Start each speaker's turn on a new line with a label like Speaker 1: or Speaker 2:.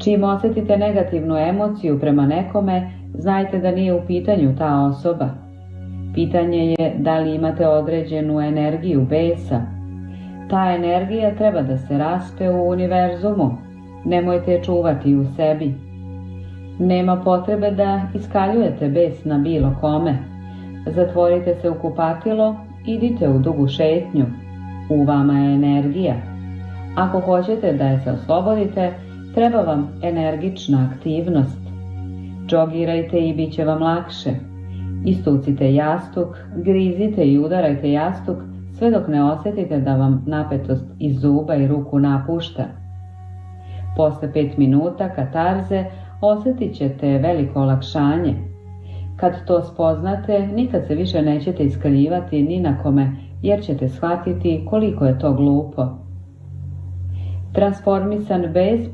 Speaker 1: Čim osjetite negativnu emociju prema nekome, znajte da nije u pitanju ta osoba. Pitanje je da li imate određenu energiju besa. Ta energija treba da se raspe u univerzumu. Nemojte je čuvati u sebi. Nema potrebe da iskaljujete bes na bilo kome. Zatvorite se u kupatilo, idite u dugu šetnju. U vama je energija. Ako hoćete da je se oslobodite, treba vam energična aktivnost. Džogirajte i bit će vam lakše. Istucite jastuk, grizite i udarajte jastuk sve dok ne osjetite da vam napetost iz zuba i ruku napušta. Posle 5 minuta katarze osjetit ćete veliko olakšanje. Kad to spoznate, nikad se više nećete iskaljivati ni na kome, jer ćete shvatiti koliko je to glupo. Transformisan bes